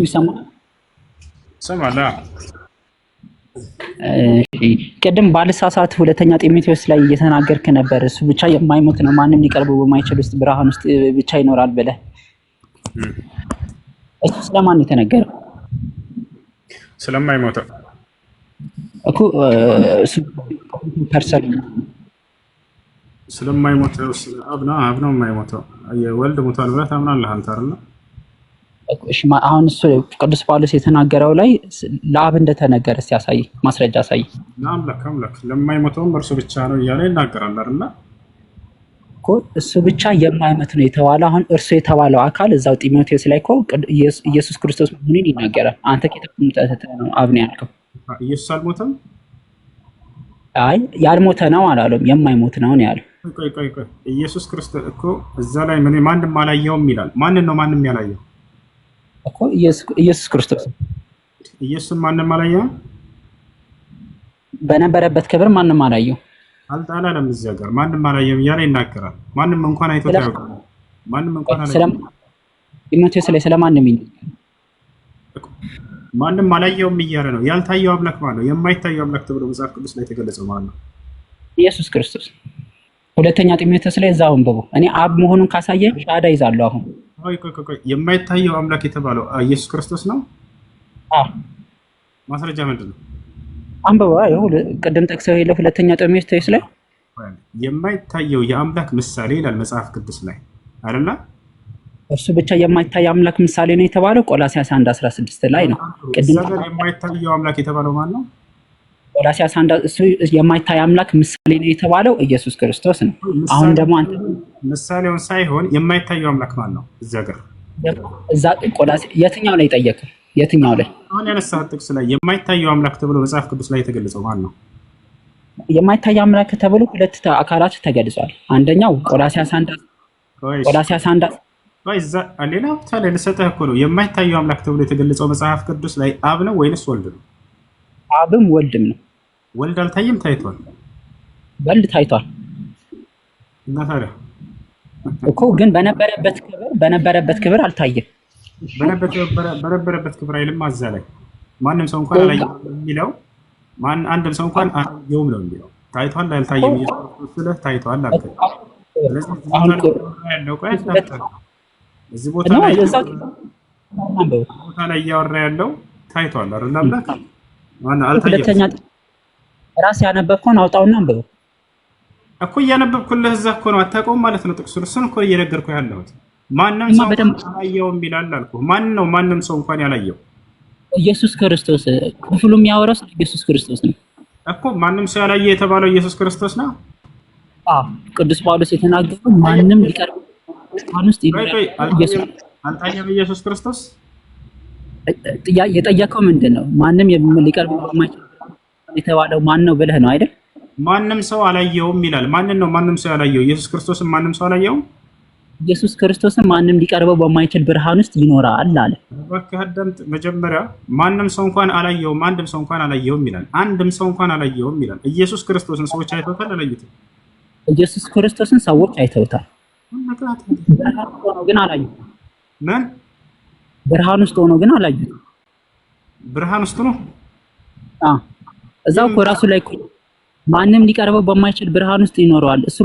ይሰማል ሰማላ ቅድም ባልሳሳት ሁለተኛ ጢሞቴዎስ ላይ እየተናገርክ ነበር። እሱ ብቻ የማይሞት ነው ማንም ሊቀርበው በማይችል ውስጥ ብርሃን ውስጥ ብቻ ይኖራል ብለህ። እሱ ስለማን የተነገረው? ስለማይሞተው እኮ እሱ ፐርሰን ስለማይሞተው አብ ነው የማይሞተው። የወልድ ሞቷል ብለህ ታምናለህ አንተ አይደል? እሺ አሁን እሱ ቅዱስ ጳውሎስ የተናገረው ላይ ለአብ እንደተነገረ ሲያሳይ ማስረጃ አሳይ። አምላክ ለማይሞተውም እርሱ ብቻ ነው እያለ ይናገራል አይደል? እኮ እሱ ብቻ የማይሞት ነው የተባለው። አሁን እርሱ የተባለው አካል እዛው ጢሞቴዎስ ላይ እኮ ኢየሱስ ክርስቶስ መሆኑን ይናገራል። አንተ ከየት ነው አብ ነው ያልከው? ኢየሱስ አልሞተም። አይ ያልሞተ ነው አላለም፣ የማይሞት ነው ያለው። ቆይ ኢየሱስ ክርስቶስ እኮ እዛ ላይ ማንም አላየውም ይላል። ማንን ነው ማንም ያላየው? እኮ ኢየሱስ ክርስቶስ ኢየሱስን ማንም አላየውም። በነበረበት ክብር ማንም አላየው አልጣላለም። እዚያ ጋር ማንም አላየውም እያለ ይናገራል። ማንም እንኳን አይቶት ያውቃል። ማንም እንኳን አላየውም። ጢሞቴዎስ ላይ ስለማንም ማንም አላየውም እያለ ነው። ያልታየው አምላክ ማለት ነው። የማይታየው አምላክ ተብሎ መጽሐፍ ቅዱስ ላይ የተገለጸው ማለት ነው ኢየሱስ ክርስቶስ። ሁለተኛ ጢሞቴዎስ ላይ እዛው አንብቦ እኔ አብ መሆኑን ካሳየኝ ሻዳ ይዛለሁ። አሁን ቆይ የማይታየው አምላክ የተባለው ኢየሱስ ክርስቶስ ነው። ማስረጃ ምንድን ነው? አንብቦ ይኸው ቅድም ጠቅሰው የለ ሁለተኛ ጢሞቴዎስ ላይ የማይታየው የአምላክ ምሳሌ ይላል መጽሐፍ ቅዱስ ላይ አይደለ? እሱ ብቻ የማይታይ አምላክ ምሳሌ ነው የተባለው ቆላስይስ 1:16 ላይ ነው። ቅድም የማይታየው አምላክ የተባለው ማን ነው? ቆላስይስ 1 እሱ የማይታይ አምላክ ምሳሌ ነው የተባለው ኢየሱስ ክርስቶስ ነው። አሁን ደግሞ አንተ ምሳሌውን ሳይሆን የማይታየው አምላክ ማን ነው? እዛ ቆላስይስ የትኛው ላይ ጠየቅህ? የትኛው ላይ? አሁን ያነሳው ጥቅስ ላይ የማይታየው አምላክ ተብሎ መጽሐፍ ቅዱስ ላይ የተገለጸው ማን ነው? የማይታይ አምላክ ተብሎ ሁለት አካላት ተገልጿል። አንደኛው ቆላስይስ 1 እዛ ሌላ ቦታ ላይ ልሰጥህ እኮ ነው። የማይታየው አምላክ ተብሎ የተገለጸው መጽሐፍ ቅዱስ ላይ አብ ነው ወይንስ ወልድ ነው? አብም ወልድም ነው። ወልድ አልታየም? ታይቷል። ወልድ ታይቷል እና ታዲያ እኮ ግን በነበረበት ክብር አልታየም። በነበረበት ክብር አይልም። እዛ ላይ ማንም ሰው እንኳን አላየውም የሚለው አንድም ሰው እንኳን አላየውም ነው የሚለው። ታይቷል አልታየም ኢየሱስ ስለ ታይቷል አልከ። ስለዚህ እዚህ ቦታ ላይ እያወራ ያለው ታይቷል አይደል? አምላክ ማን አልታየም? ሁለተኛ ራስ ያነበብከውን አውጣውና አንብበው እኮ እያነበብኩልህ እዛ እኮ ነው። አታውቀውም ማለት ነው ጥቅሱን። እሱን እኮ እየነገርኩህ ያለሁት ማንም ሰው አላየውም ይላል አልኩህ። ማን ነው ማንም ሰው እንኳን ያላየው? ኢየሱስ ክርስቶስ። ክፍሉ የሚያወራው ስለ ኢየሱስ ክርስቶስ ነው እኮ። ማንም ሰው ያላየ የተባለው ኢየሱስ ክርስቶስ ነው። ቅዱስ ጳውሎስ የተናገረው ማንም ሊቀርብ ውስጥ አልታየም ኢየሱስ ክርስቶስ። የጠየቀው ምንድን ነው? ማንም ሊቀርብ የማይችል የተባለው ማን ነው ብለህ ነው አይደል? ማንም ሰው አላየውም ይላል። ማንን ነው ማንም ሰው ያላየው? ኢየሱስ ክርስቶስን ማንም ሰው አላየውም። ኢየሱስ ክርስቶስን ማንም ሊቀርበው በማይችል ብርሃን ውስጥ ይኖራል አለ። እባክህ አዳምጥ። መጀመሪያ ማንም ሰው እንኳን አላየውም፣ አንድም ሰው እንኳን አላየውም ይላል። አንድም ሰው እንኳን አላየውም ይላል። ኢየሱስ ክርስቶስን ሰዎች አይተውታል? አላዩትም? ኢየሱስ ክርስቶስን ሰዎች አይተውታል። ብርሃን ውስጥ ሆኖ ግን አላዩትም። ምን? ብርሃን ውስጥ ሆኖ ግን አላዩትም። ብርሃን ውስጥ ነው? እዛው እኮ ራሱ ላይ ማንም ሊቀርበው በማይችል ብርሃን ውስጥ ይኖረዋል እሱ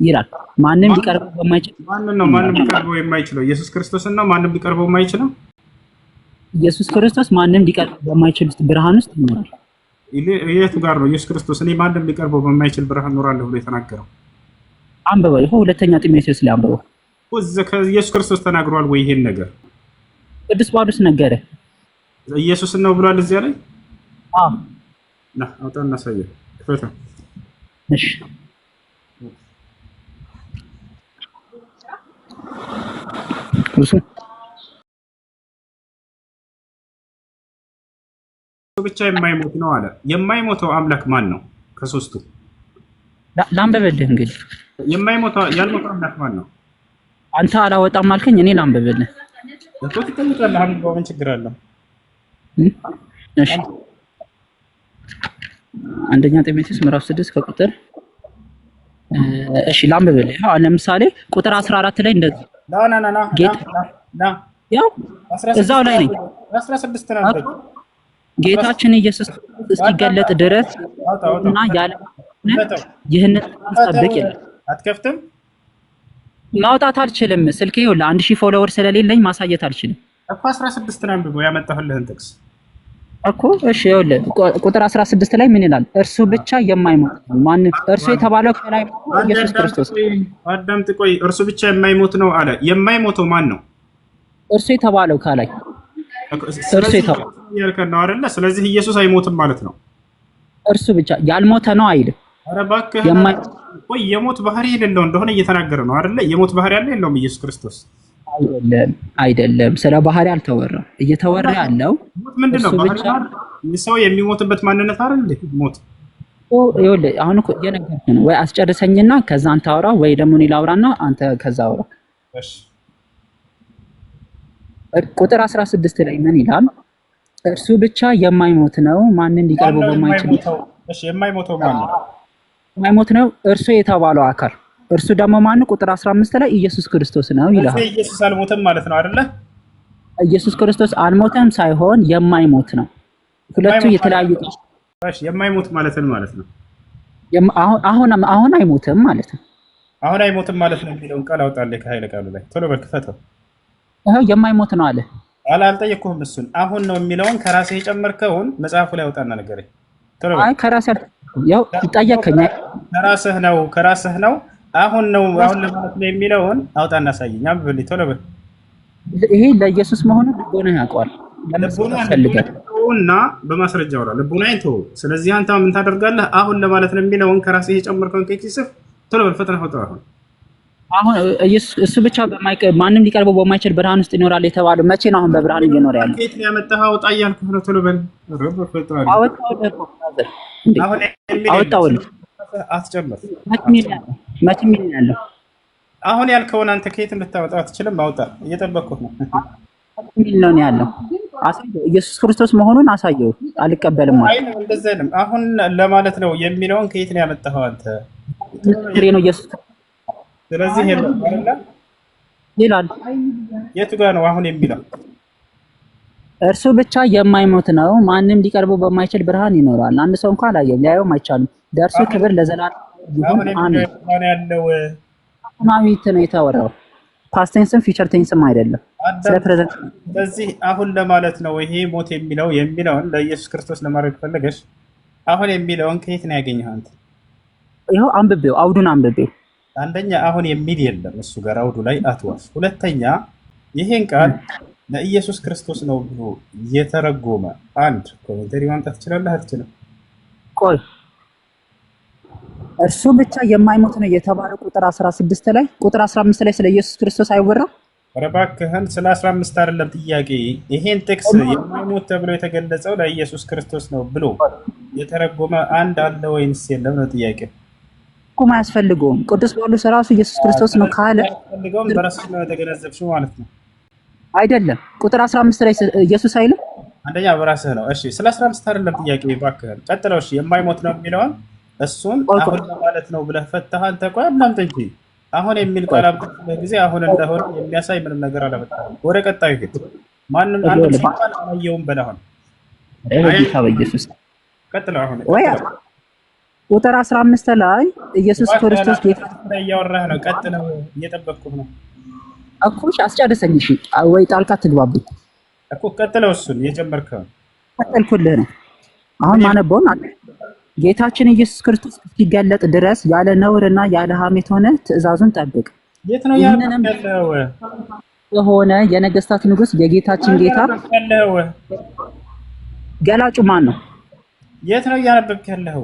ይላል። ማንም ሊቀርበው በማይችል ማንም ሊቀርበው የማይችለው ኢየሱስ ክርስቶስን ነው። ማንም ሊቀርበው የማይችለው ኢየሱስ ክርስቶስ ማንም ሊቀርበው በማይችል ብርሃን ውስጥ ይኖራል። የቱ ጋር ነው ኢየሱስ ክርስቶስ እኔ ማንም ሊቀርበው በማይችል ብርሃን እኖራለሁ ብሎ የተናገረው? አንብበው። ይሄ ሁለተኛ ጢሞቴዎስ ላይ አንብበው። ኢየሱስ ክርስቶስ ተናግሯል ወይ ይሄን ነገር? ቅዱስ ጳውሎስ ነገረ። ኢየሱስን ነው ብሏል እዚያ ላይ? ና አውጣና ሳየው። ፈታ እሺ ብቻ የማይሞት ነው አለ። የማይሞተው አምላክ ማን ነው ከሶስቱ? ላንብብልህ እንግዲህ። ያልሞተው አምላክ ማን ነው? አንተ አላወጣም አልከኝ፣ እኔ ላንብብልህ እኮ። ትጠይቃለህ። አንብበው፣ ምን ችግር አለው? እሺ አንደኛ ጢሞቴዎስ ምዕራፍ 6 ከቁጥር እሺ ላንብብልህ። ለምሳሌ ቁጥር 14 ላይ እንደዚህ ና ያው እዛው ላይ ነኝ። 16 ነበር ጌታችን ኢየሱስ እስኪገለጥ ድረስ እና ያለ ይህንን ጠብቅ ይላል። አትከፍትም? ማውጣት አልችልም። ስልኬ ይኸውልህ 1000 ፎሎወር ስለሌለኝ ማሳየት አልችልም እኮ 16 ነው አንብበው ያመጣሁልህን ጥቅስ እኮ። እሺ ይኸውልህ ቁጥር 16 ላይ ምን ይላል? እርሱ ብቻ የማይሞት ማን? እርሱ የተባለው ከላይ ኢየሱስ ክርስቶስ። አዳምጥ ቆይ። እርሱ ብቻ የማይሞት ነው አለ። የማይሞተው ማን ነው? እርሱ የተባለው ከላይ እርሱ የተባለው ያልከን ነው አይደለ? ስለዚህ ኢየሱስ አይሞትም ማለት ነው። እርሱ ብቻ ያልሞተ ነው አይልም። ኧረ እባክህ ቆይ። የሞት ባህሪ የሌለው እንደሆነ እየተናገረ ነው አይደለ? የሞት ባህሪ ያለ የለውም ኢየሱስ ክርስቶስ? አይደለም። ስለ ባህሪ አልተወራም። እየተወራ ያለው ምንድነው? ሰው የሚሞትበት ማንነት አይደል እንዴ? ሞት ይኸውልህ አሁን እኮ እየነገርኩህ ነው። ወይ አስጨርሰኝና ከዛ አንተ አውራ፣ ወይ ደግሞ እኔ ላውራና አንተ ከዛ አውራ። እሺ ቁጥር 16 ላይ ምን ይላል? እርሱ ብቻ የማይሞት ነው፣ ማንን ሊቀርበው በማይችል። እሺ የማይሞተው ማን ነው? የማይሞት ነው እርሱ የተባለው አካል። እርሱ ደግሞ ማን? ቁጥር 15 ላይ ኢየሱስ ክርስቶስ ነው ይላል። ኢየሱስ አልሞተም ማለት ነው አይደለ? ኢየሱስ ክርስቶስ አልሞተም ሳይሆን የማይሞት ነው። ሁለቱ የተለያዩ። እሺ የማይሞት ማለት ነው? አሁን አይሞትም ማለት ነው። አሁን አይሞትም ማለት ነው የሚለውን ቃል አውጣልህ ከኃይለ ቃሉ ላይ ቶሎ በል ክፈተው። ይሄው የማይሞት ነው አለ። አልጠየቅኩህም። እሱን አሁን ነው የሚለውን ከራስህ የጨመርከውን መጽሐፉ ላይ አውጣና ንገረኝ ቶሎ በል። አይ ከራስህ ያው ይጠየቀኝ። ከራስህ ነው አሁን ለማለት ነው የሚለውን አውጣና አሳየኝ። አንብብልኝ ቶሎ በል። ይሄ ለኢየሱስ መሆኑን ልቦና ያውቀዋል። ልቦና በማስረጃ አውራ። ልቦናዬን ተወው። ስለዚህ አንተ ምን ታደርጋለህ? አሁን ለማለት ነው የሚለውን ከራስህ የጨመርከውን ከኪስህ ቶሎ በል ፈጥነህ አውጣው። አሁን ኢየሱስ እሱ ብቻ ማንም ሊቀርበው በማይችል ብርሃን ውስጥ ይኖራል የተባለው መቼ ነው? አሁን በብርሃን እየኖረ ያለው ከየት ነው ያመጣኸው? አውጣ እያልኩህ ነው። ቶሎ በል። አወጣሁልህ። አትጨምር። መቼ ምን ያለው? አሁን ያልከውን አንተ ከየት ልታወጣው አትችልም። አውጣ። እየጠበቅኩህ ነው። ምን ነው ያለው? አሳየው። ኢየሱስ ክርስቶስ መሆኑን አሳየው። አልቀበልም ማለት አይደለም። እንደዛ አይደለም። አሁን ለማለት ነው የሚለውን ከየት ነው ያመጣኸው አንተ? ነው ኢየሱስ። ስለዚህ ይላል። የቱ ጋር ነው አሁን የሚለው? እርሱ ብቻ የማይሞት ነው፣ ማንም ሊቀርበው በማይችል ብርሃን ይኖራል። አንድ ሰው እንኳን አላየም፣ ሊያየውም አይቻልም። ደርሱ ክብር ለዘላለም ይሁን አሜን። አሁናዊት ነው የተወራው። ፓስት ቴንስም ፊውቸር ቴንስም አይደለም። ስለዚህ አሁን ለማለት ነው ይሄ ሞት የሚለውን ለኢየሱስ ክርስቶስ ለማድረግ ፈለገሽ። አሁን የሚለውን ከየት ነው ያገኘኸው አንተ? ይኸው አንብቤው፣ አውዱን አንብቤው። አንደኛ አሁን የሚል የለም እሱ ጋር አውዱ ላይ አትዋሽ። ሁለተኛ ይሄን ቃል ለኢየሱስ ክርስቶስ ነው ብሎ የተረጎመ አንድ ኮሜንተሪ ማምጣት ትችላለህ? አትችልም? ቆይ እርሱ ብቻ የማይሞት ነው የተባለው ቁጥር 16 ላይ ቁጥር 15 ላይ ስለ ኢየሱስ ክርስቶስ አይወራም? ኧረ እባክህን ስለ 15 አይደለም ጥያቄ። ይሄን ጥቅስ የማይሞት ተብሎ የተገለጸው ለኢየሱስ ክርስቶስ ነው ብሎ የተረጎመ አንድ አለ ወይንስ የለም ነው ጥያቄ። ቁም አያስፈልገውም። ቅዱስ ጳውሎስ ራሱ ኢየሱስ ክርስቶስ ነው ካለ አያስፈልገውም። በራስህ ነው የተገነዘብሽው ማለት ነው አይደለም? ቁጥር 15 ላይ ኢየሱስ አይልም? አንደኛ በራስህ ነው። እሺ ስለ 15 አይደለም ጥያቄ እባክህን ቀጥለው። እሺ የማይሞት ነው የሚለውን እሱን አሁን ለማለት ነው ብለህ ፈተሃል። ተቆይ አላምጥ እንጂ አሁን የሚል ቃል አምጥተህ ጊዜ አሁን እንደሆነ የሚያሳይ ምንም ነገር አላመጣም። ወደ ቀጣዩ ሂድ። ማንም አንድ ሰው አላየውም በላሁን ጌታ በኢየሱስ ቀጥለው። አሁን ቁጥር 15 ላይ ኢየሱስ ክርስቶስ ጌታ እያወራህ ነው። ቀጥለው፣ እየጠበቅኩህ ነው እኮ። አስጨርሰኝ። እሺ ወይ ጣልቃ ትግባብኝ እኮ። ቀጥለው፣ እሱን እየጨመርከው ቀጥልኩልህ ነው። አሁን ማነበውን ጌታችን ኢየሱስ ክርስቶስ እስኪገለጥ ድረስ ያለ ነውርና ያለ ሐሜት ሆነ ትእዛዙን ጠብቅ። የት ነው ያለው? የሆነ የነገስታት ንጉስ የጌታችን ጌታ ያለው ገላጩ ማን ነው? የት ነው እያነበብክ ያለው?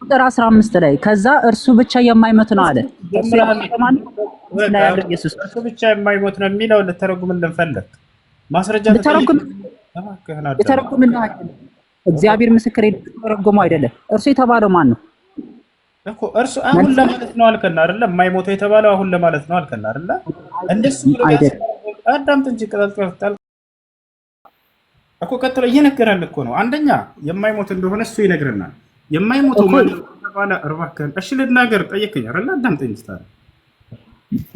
ቁጥር 15 ላይ ከዛ እርሱ ብቻ የማይሞት ነው አለ። እርሱ ብቻ የማይሞት ነው የሚለው ልተረጉምልን ፈለግ? ማስረጃ ልተረጉምልን እግዚአብሔር ምስክር የተረጎመው አይደለም። እርሱ የተባለው ማን ነው እኮ? እርሱ አሁን ለማለት ነው አልከና አይደለ? የማይሞተው የተባለው አሁን ለማለት ነው አልከና አይደለ? እንደሱ አዳምጥ እንጂ ቀጥል እኮ። ቀጥሎ እየነገረን እኮ ነው። አንደኛ የማይሞት እንደሆነ እሱ ይነግረናል። የማይሞተው ማን ነው ተባለ? እባክህን እሺ ልናገር ጠየቀኝ አይደለ? አዳምጠኝ።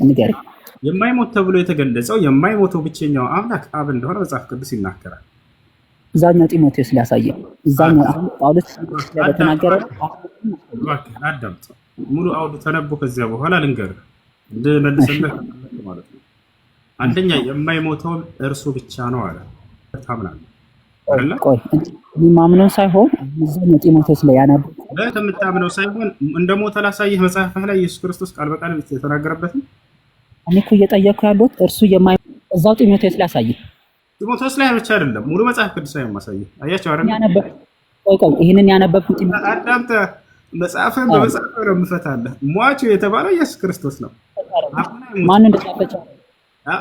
ንገረኝ። የማይሞት ተብሎ የተገለጸው የማይሞተው ብቸኛው አምላክ አብ እንደሆነ መጽሐፍ ቅዱስ ይናገራል። እዛኛው ጢሞቴዎስ ሊያሳየው እዛኛው አሁን ጳውሎስ ስለተናገረ አዳምጥ። ሙሉ አውዱ ተነቦ ከዚያ በኋላ ልንገርህ እንድመልስልህ ማለት ነው። አንደኛ የማይሞተው እርሱ ብቻ ነው አለ። ታምናለህ? ቆይ ማምነው ሳይሆን እዛኛው ጢሞቴዎስ ላይ ያነበብኩት የምታምነው ሳይሆን እንደሞተ ላሳይህ መጽሐፍህ ላይ ኢየሱስ ክርስቶስ ቃል በቃል የተናገረበት። እኔ እኮ እየጠየኩ ያሉት እርሱ እዛው ጢሞቴዎስ ላይ አሳይህ። ጢሞቴዎስ ላይ ብቻ አይደለም ሙሉ መጽሐፍ ቅዱስ ላይ ማሳይህ። አያቸው አይደል? ቆይ ይሄንን ያነበብኩት አዳምጠ መጽሐፍን በመጽሐፍ ነው የምፈታለህ። ሟቹ የተባለው ኢየሱስ ክርስቶስ ነው። ማን እንደጻፈች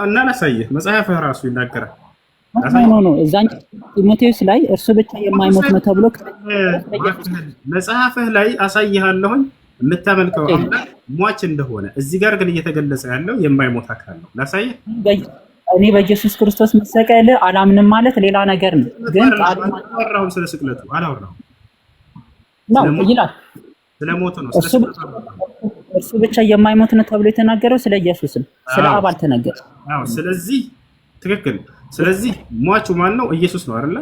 እና ላሳይህ መጽሐፍህ ራሱ ይናገራል። ነው እዛኛው ጢሞቴዎስ ላይ እርሱ ብቻ የማይሞት ነው ተብሎ መጽሐፍህ ላይ አሳይሃለሁኝ የምታመልከው አምላክ ሟች እንደሆነ። እዚህ ጋር ግን እየተገለጸ ያለው የማይሞት አካል ነው። ላሳይህ። እኔ በኢየሱስ ክርስቶስ መሰቀል አላምንም ማለት ሌላ ነገር ነው። ግን አላወራሁም፣ ስለ ስቅለቱ አላወራሁም ነው ይላል። ስለ ሞቱ ነው። እርሱ ብቻ የማይሞት ነው ተብሎ የተናገረው ስለ ኢየሱስ ነው፣ ስለ አብ አልተነገረም። አዎ፣ ስለዚህ ትክክል። ስለዚህ ሟቹ ማን ነው? ኢየሱስ ነው አይደለ?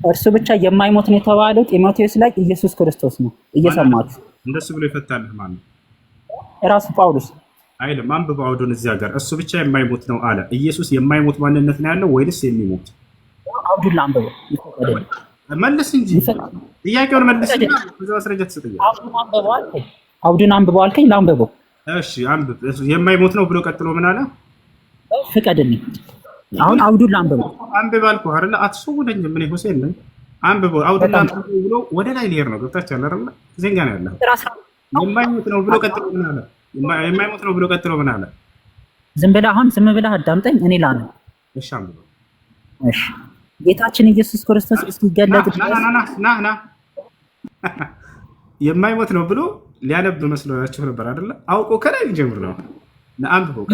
እርሱ ብቻ የማይሞት ነው የተባለው ጢሞቴዎስ ላይ ኢየሱስ ክርስቶስ ነው። እየሰማችሁ እንደሱ ብሎ ይፈታልህ ማን ነው? ራሱ ጳውሎስ አይደለም። አንብበው አውዱን እዚያ ጋር እሱ ብቻ የማይሞት ነው አለ። ኢየሱስ የማይሞት ማንነት ነው ያለው ወይስ የሚሞት? አውዱን አንብበው መልስ እንጂ ጥያቄውን መልስ እንጂ ብዙ ማስረጃ ትሰጥኛለህ። አውዱን አንብበው አልከኝ፣ ላንብበው። እሺ አንብብ። የማይሞት ነው ብሎ ቀጥሎ ምን አለ? ፍቀድልኝ። አሁን አውዱን ላንብበው። አንብብ አልኩህ አይደለ? አትሸውደኝ። ምን ሁሴን ነኝ? አንብበው። አውዱን ላንብበው ብሎ ወደ ላይ ሊሄድ ነው። ገብታችኋል አይደለ? እዚህ ጋር ነው ያለው። የማይሞት ነው ብሎ ቀጥሎ ምን አለ? የማይሞት ነው ብሎ ቀጥሎ ምን አለ? ዝም ብለህ አዳምጠኝ። እኔ ላነብ። እሺ አንብበው። እሺ ጌታችን ኢየሱስ ክርስቶስ እስኪገለጥ ና የማይሞት ነው ብሎ ሊያነብ መስሏችሁ ነበር አይደለ? አውቆ ከላይ ጀምር ነው። አንብበው።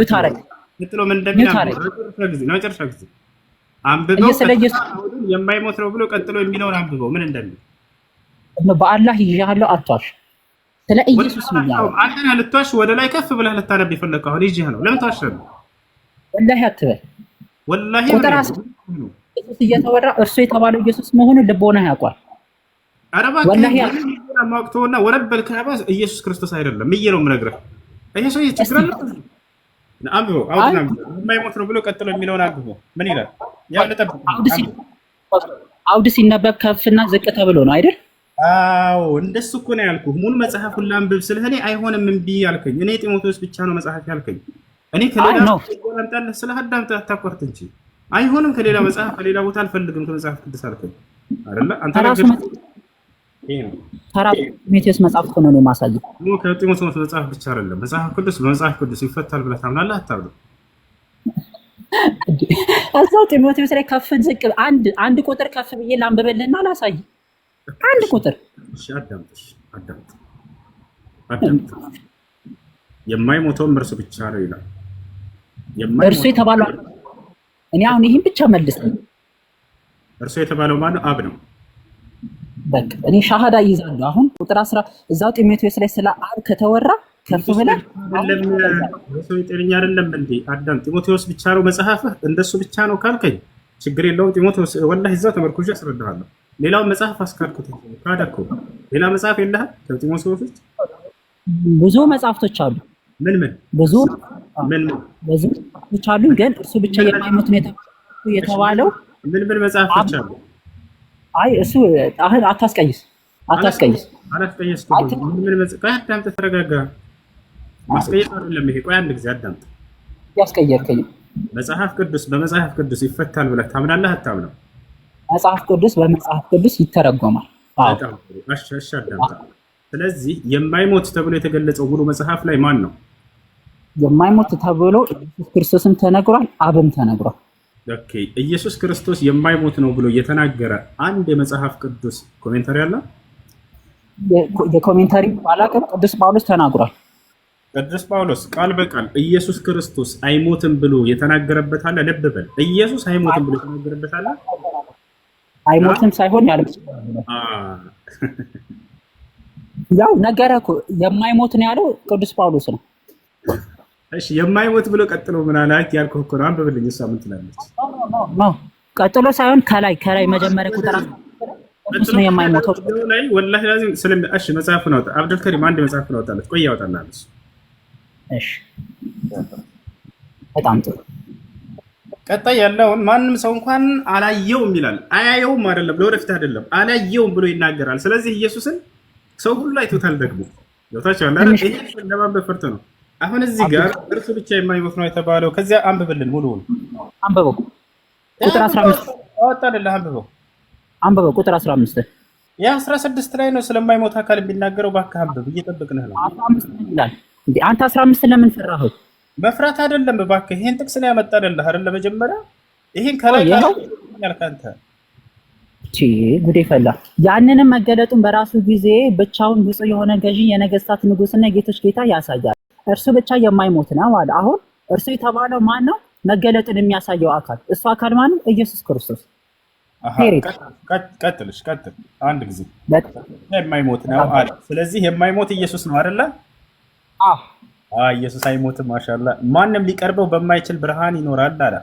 ቀጥሎ ምን እንደሚል ለመጨረሻ ጊዜ አንብበው። የማይሞት ነው ብሎ ቀጥሎ የሚለውን አንብበው ምን እንደሚል። በአላህ ይዤሃለሁ አትዋሽ። ስለ ኢየሱስ ነው ያለው። አንተ ልትዋሽ ወደ ላይ ከፍ ብለህ ልታነብ የፈለግከው አሁን ይዤህ ነው። ለምን ተዋሸህ? ወላሂ አትበል። ወላሂ ኢየሱስ እየተወራ እርሱ የተባለው ኢየሱስ መሆኑን ልቦና ያውቃል። ወላሂ ማቅቶና ወረበል ከባ ኢየሱስ ክርስቶስ አይደለም ብዬ ነው የምነግርህ። ይሄ ሰው ይችላል። አንብበው። የማይሞት ነው ብሎ ቀጥሎ የሚለውን አንብበው። ምን ይላል? አውድ ሲነበብ ከፍና ዝቅ ተብሎ ነው አይደል? አዎ እንደሱ እኮ ነው ያልኩህ። ሙሉ መጽሐፉን ላንብብ ስልህ እኔ አይሆንም እምቢ ያልከኝ። እኔ ጢሞቴዎስ ብቻ ነው መጽሐፍ ያልከኝ። እኔ ከሌላ ወላንጣለህ ስለ አዳምጥ አታቆርጥ እንጂ አይሆንም። ከሌላ መጽሐፍ ከሌላ ቦታ አልፈልግም ከመጽሐፍ ቅዱስ አልከኝ አይደለ? አንተ ተራ ጢሞቴዎስ መጽሐፍ እኮ ነው የማሳየው። ከጢሞቴዎስ መጽሐፍ ብቻ አይደለም መጽሐፍ ቅዱስ በመጽሐፍ ቅዱስ ይፈታል ብለህ ታምናለህ? አታምንም? እዛው ጢሞቴዎስ ላይ ከፍ ዝቅ አንድ ቁጥር ከፍ ብዬ ላንብብልህና ላሳይ። አንድ ቁጥር አዳምጥ። የማይሞተውም እርሱ ብቻ ነው ይላል። እርሱ የተባለው እኔ አሁን ይሄን ብቻ መልስ። እርሱ የተባለው ማነው? አብ ነው። በቃ እኔ ሻሃዳ ይዛለሁ። አሁን ቁጥር 10 እዛው ጢሞቴዎስ ላይ ስለ አብ ከተወራ ከፍ ብለህ ሰው ጤነኛ አይደለም እንዴ? አዳም ጢሞቴዎስ ብቻ ነው መጽሐፍህ እንደሱ ብቻ ነው ካልከኝ ችግር የለውም። ጢሞቴዎስ ወላሂ እዛው ተመርኩዤ አስረዳሃለሁ። ሌላው መጽሐፍ አስካልኩት ካደኩ ሌላ መጽሐፍ የለህም? ከጢሞቴዎስ ውስጥ ብዙ መጽሐፍቶች አሉ። ምን ብዙ መጽሐፍቶች አሉ። ግን እርሱ ብቻ የማይሞት ነው የተባለው ምን መጽሐፎች አሉ? አይ እሱ አሁን አታስቀይስ። አላስቀየስኩም። ምን መጽሐፍ? አዳምጥ፣ ተረጋጋ። ማስቀየስ አይደለም ይሄ። ቆይ አንድ ጊዜ አዳምጥ። ያስቀየርከኝ መጽሐፍ ቅዱስ በመጽሐፍ ቅዱስ ይፈታል ብለህ ታምናለህ? አታምነው? መጽሐፍ ቅዱስ በመጽሐፍ ቅዱስ ይተረጎማል። እሺ አዳምጥ። ስለዚህ የማይሞት ተብሎ የተገለጸው ሙሉ መጽሐፍ ላይ ማን ነው የማይሞት ተብሎ? ኢየሱስ ክርስቶስም ተነግሯል፣ አብም ተነግሯል። ኦኬ፣ ኢየሱስ ክርስቶስ የማይሞት ነው ብሎ የተናገረ አንድ የመጽሐፍ ቅዱስ ኮሜንታሪ አለ? የኮሜንታሪ ባላቀም ቅዱስ ጳውሎስ ተናግሯል። ቅዱስ ጳውሎስ ቃል በቃል ኢየሱስ ክርስቶስ አይሞትም ብሎ የተናገረበት አለ? ልብ በል፣ ኢየሱስ አይሞትም ብሎ የተናገረበት አለ? አይሞትም ሳይሆን ያለ ያው ነገረ እኮ የማይሞት ነው ያለው ቅዱስ ጳውሎስ ነው። እሺ የማይሞት ብሎ ቀጥሎ ምን አላት ያልኩህ እኮ ነው። አንብብልኝ። እሷ ምን ትላለች? ቀጥሎ ሳይሆን ከላይ መጀመሪያ ቁጥር ነው የማይሞተው ላይ ወላሂ ላዚም እሺ መጽሐፉን አውጣ አብዱልከሪም፣ አንድ መጽሐፉን አውጣለት። ቆይ ያወጣልሃል እሱ። እሺ በጣም ጥሩ። ቀጣይ ያለውን ማንም ሰው እንኳን አላየውም ይላል። አያየውም አይደለም፣ ለወደፊት አይደለም፣ አላየውም ብሎ ይናገራል። ስለዚህ ኢየሱስን ሰው ሁሉ አይቶታል። ደግሞ ይወታቻል አይደል? ይሄ ለማንበብ ፈርቶ ነው። አሁን እዚህ ጋር እርሱ ብቻ የማይሞት ነው የተባለው። ከዚያ አንብብልን፣ ሙሉውን አንብበው። ቁጥር 15 አወጣልህ። አንብበው ቁጥር 15 ያ 16 ላይ ነው ስለማይሞት አካል የሚናገረው። እባክህ አንብብ፣ እየጠበቅንህ ነው። 15 ይላል እንዴ? አንተ 15 ለምን ፈራኸው? መፍራት አይደለም እባክህ፣ ይሄን ጥቅስ ነው ያመጣልህ አይደል? መጀመሪያ ይሄን ከላይ ያልካንተ ጉዴ ፈላ። ያንንም መገለጡን በራሱ ጊዜ ብቻውን ብፁዕ የሆነ ገዢ የነገስታት ንጉስና የጌቶች ጌታ ያሳያል። እርሱ ብቻ የማይሞት ነው አለ። አሁን እርሱ የተባለው ማን ነው? መገለጡን የሚያሳየው አካል። እሱ አካል ማን ነው? ኢየሱስ ክርስቶስ። ቀጥል አንድ ጊዜ የማይሞት ነው አለ። ስለዚህ የማይሞት ኢየሱስ ነው አይደለ? ኢየሱስ አይሞትም። ማሻአላ። ማንም ሊቀርበው በማይችል ብርሃን ይኖራል አለ።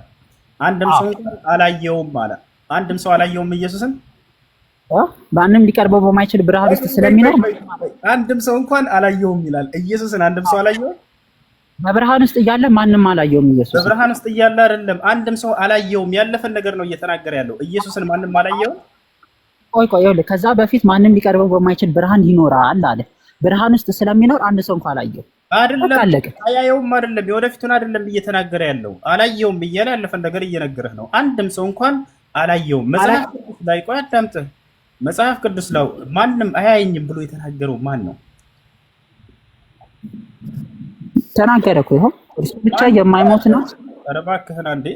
አንድም ሰው አላየውም አለ። አንድም ሰው አላየውም ኢየሱስን። ማንም ሊቀርበው በማይችል ብርሃን ውስጥ ስለሚኖር አንድም ሰው እንኳን አላየውም ይላል። ኢየሱስን አንድም ሰው አላየውም። በብርሃን ውስጥ እያለ ማንም አላየውም ኢየሱስ። በብርሃን ውስጥ እያለ አይደለም፣ አንድም ሰው አላየውም። ያለፈን ነገር ነው እየተናገረ ያለው። ኢየሱስን ማንም አላየውም። ቆይ ይኸውልህ፣ ከዛ በፊት ማንም ሊቀርበው በማይችል ብርሃን ይኖራል አለ። ብርሃን ውስጥ ስለሚኖር አንድ ሰው እንኳን አላየው አይደለም። አያየውም አይደለም፣ የወደፊቱን አይደለም እየተናገረ ያለው። አላየውም እያለ ያለፈን ነገር እየነገረህ ነው። አንድም ሰው እንኳን አላየውም። መጽሐፍ ቅዱስ ላይ ቆይ አዳምጥህ። መጽሐፍ ቅዱስ ላይ ማንም አያየኝም ብሎ የተናገረው ማን ነው? ተናገረ እኮ ይኸው፣ እርሱ ብቻ የማይሞት ነው። ኧረ እባክህን አንዴ፣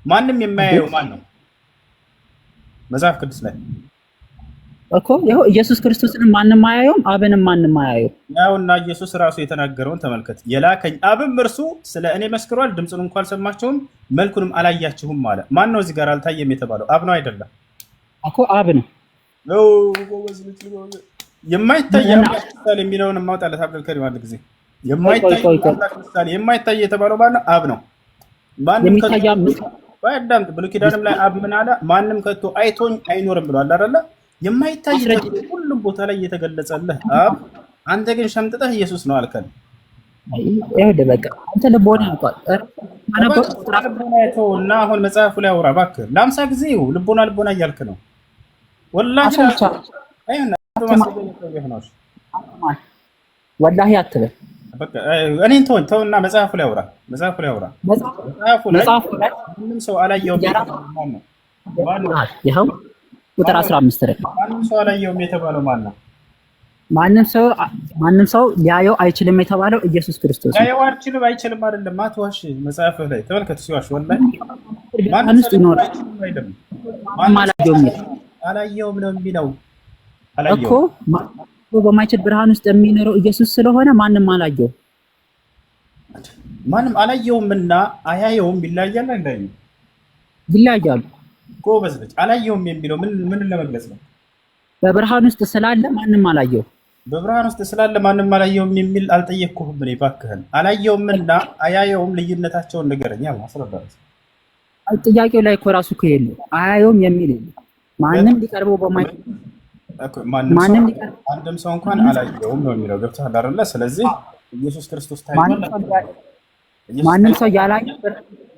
ማንም የማያየው ማን ነው? መጽሐፍ ቅዱስ ላይ እኮ ይኸው ኢየሱስ ክርስቶስን ማንም አያየውም፣ አብንም ማንም አያየው። ያውና ኢየሱስ ራሱ የተናገረውን ተመልከት። የላከኝ አብም እርሱ ስለ እኔ መስክሯል፣ ድምፁን እንኳን አልሰማችሁም፣ መልኩንም አላያችሁም አለ። ማን ነው እዚህ ጋር አልታየም የተባለው? አብ ነው አይደለም? እኮ አብ ነው። የማይታይ ምሳሌ የሚለውን ማውጣለት አብዱልከሪም አንድ ጊዜ። የማይታይ የተባለው ማን ነው? አብ ነው። ማንም አዳምጥ። ብሉይ ኪዳንም ላይ አብ ምን አለ? ማንም ከቶ አይቶኝ አይኖርም ብሏል አይደለ? የማይታይ ሁሉም ቦታ ላይ እየተገለጸልህ አብ፣ አንተ ግን ሸምጥጠህ ኢየሱስ ነው አልከን። ይኸውልህ በቃ አንተ ልቦና ያውቃል እና አሁን መጽሐፉ ላይ አውራ እባክህ። ለ50 ጊዜ ልቦና እያልክ ነው። ወላሂ ወላሂ አትበል። እኔን ተውና መጽሐፉ ላይ አውራ። መጽሐፉ ላይ ምንም ሰው አላየውም ነው? ይኸው ቁጥር 15 ላይ ማንም ሰው አላየውም የተባለው ማን ነው? ማንም ሰው ሊያየው አይችልም የተባለው ኢየሱስ ክርስቶስ ነው። ሊያየው አይችልም አይደለም። አትዋሽ። መጽሐፍ ላይ ተመልከት። ሲዋሽ ወላሂ አላየውም ነው የሚለው እኮ። በማይችል ብርሃን ውስጥ የሚኖረው ኢየሱስ ስለሆነ ማንም አላየውም። ማንም አላየውምና አያየውም ይለያያል። ይለያያሉ። ጎበዝ ልጅ። አላየውም የሚለው ምን ለመግለጽ ነው? በብርሃን ውስጥ ስላለ ማንም አላየው። በብርሃን ውስጥ ስላለ ማንም አላየውም የሚል አልጠየቅኩህም እኔ። እባክህን አላየውምና አያየውም ልዩነታቸውን ንገረኝ። አስረዳት። ጥያቄው ላይ እኮ ራሱ እኮ የለም አያየውም የሚል የለም። ማንም ሊቀርበው በማይችል አንድም ሰው እንኳን አላየውም ነው የሚለው። ገብቶሃል አይደለ? ስለዚህ ኢየሱስ ክርስቶስ ታይቷል። ማንም ሰው ያላየው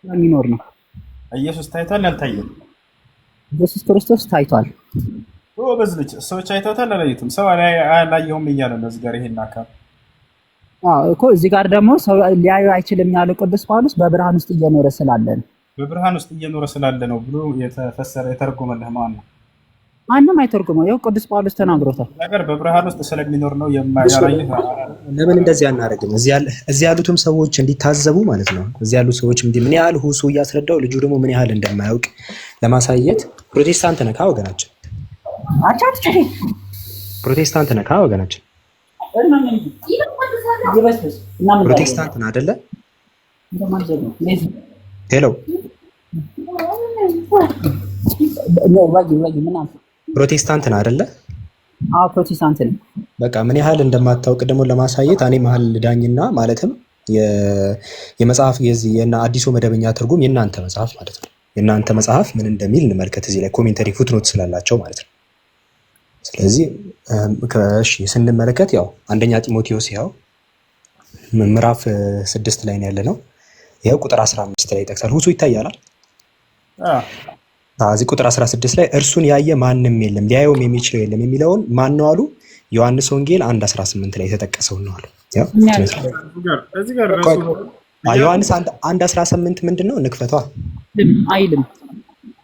የሚኖር ነው። ኢየሱስ ታይቷል አልታየም? ኢየሱስ ክርስቶስ ታይቷል። ጎበዝ ልጅ። ሰዎች አይተውታል አላዩትም? ሰው አላየውም እያለ ነው እዚህ ጋር ይሄን አካል እኮ። እዚህ ጋር ደግሞ ሰው ሊያየው አይችልም ያለው ቅዱስ ጳውሎስ በብርሃን ውስጥ እየኖረ ስላለ ነው። በብርሃን ውስጥ እየኖረ ስላለ ነው ብሎ የተረጎመልህ ማን ነው? ማንም አይተርጉመው። ይኸው ቅዱስ ጳውሎስ ተናግሮታል። ነገር በብርሃን ውስጥ ስለሚኖር ነው የማያየው። ለምን እንደዚህ አናደርግም? እዚህ ያሉትም ሰዎች እንዲታዘቡ ማለት ነው። እዚህ ያሉት ሰዎች ምን ያህል ሁሱ እያስረዳው ልጁ ደግሞ ምን ያህል እንደማያውቅ ለማሳየት። ፕሮቴስታንት ነካ ወገናችን፣ ፕሮቴስታንት ነካ ወገናችን። ፕሮቴስታንት ነህ አይደለ? ሄሎ ፕሮቴስታንት ነህ አይደለ? ፕሮቴስታንት ነኝ። በቃ ምን ያህል እንደማታውቅ ደግሞ ለማሳየት እኔ መሀል ዳኝና ማለትም የመጽሐፍ የዚህ የና አዲሱ መደበኛ ትርጉም የእናንተ መጽሐፍ ማለት ነው። የእናንተ መጽሐፍ ምን እንደሚል እንመልከት። እዚህ ላይ ኮሜንተሪ ፉትኖት ስላላቸው ማለት ነው። ስለዚህ እሺ ስንመለከት ያው አንደኛ ጢሞቴዎስ ያው ምዕራፍ 6 ላይ ነው ያለነው። ይሄው ቁጥር 15 ላይ ይጠቅሳል። ሁሱ ይታያል። እዚህ ቁጥር 16 ላይ እርሱን ያየ ማንም የለም ሊያየውም የሚችለው የለም የሚለውን ማን ነው አሉ? ዮሐንስ ወንጌል 1:18 ላይ የተጠቀሰው ነው አሉ። ያው ዮሐንስ 1:18 ምንድነው? ንክፈቷ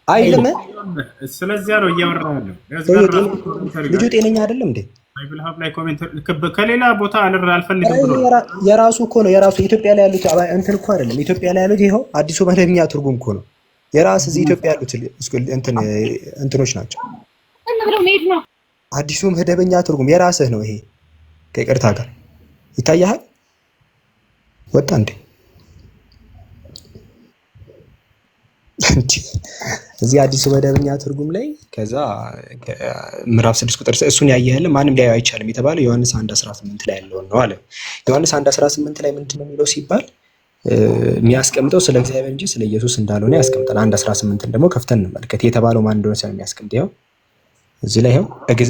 አይልም። ስለዚህ ነው እያወራሁ ነው። ልጁ ጤነኛ አይደለም እንዴ? ባይብል ሀብ ላይ ኮሜንት ከሌላ ቦታ አልፈልግም ብሎ የራሱ እኮ ነው የራሱ ኢትዮጵያ ላይ ያሉት እንትን እኮ አይደለም። ኢትዮጵያ ላይ ያሉት ይኸው አዲሱ መደበኛ ትርጉም እኮ ነው። የራስ እዚህ ኢትዮጵያ ያሉት እንትኖች ናቸው። አዲሱ መደበኛ ትርጉም የራስህ ነው። ይሄ ከይቅርታ ጋር ይታያል። ወጣ እንዴ? እዚህ አዲሱ መደበኛ ትርጉም ላይ ከዛ ምዕራፍ 6 ቁጥር እሱን ያየህልም ማንም ሊያየው አይቻልም የተባለው ዮሐንስ 1:18 ላይ ያለው ነው አለ። ዮሐንስ 1:18 ላይ ምንድነው የሚለው ሲባል የሚያስቀምጠው ስለ እግዚአብሔር እንጂ ስለ ኢየሱስ እንዳልሆነ ያስቀምጣል። 1:18 ደግሞ ከፍተን እንመልከት። የተባለው ማን እንደሆነ ስለሚያስቀምጥ ይኸው እዚህ ላይ ይኸው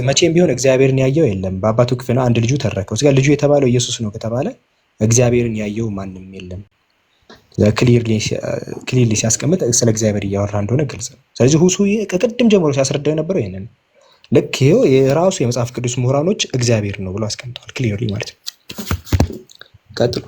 መቼም ቢሆን እግዚአብሔርን ያየው የለም በአባቱ ክፍና አንድ ልጁ ተረከው። እዚህ ጋር ልጁ የተባለው ኢየሱስ ነው ከተባለ እግዚአብሔርን ያየው ማንም የለም። ክሊርሊ ሲያስቀምጥ ስለ እግዚአብሔር እያወራ እንደሆነ ግልጽ ነው። ስለዚህ ሁሱ ከቅድም ጀምሮ ሲያስረዳው የነበረው ይሄንን ልክ ይኸው የራሱ የመጽሐፍ ቅዱስ ምሁራኖች እግዚአብሔር ነው ብሎ አስቀምጠዋል ክሊርሊ ማለት ነው። ቀጥሉ።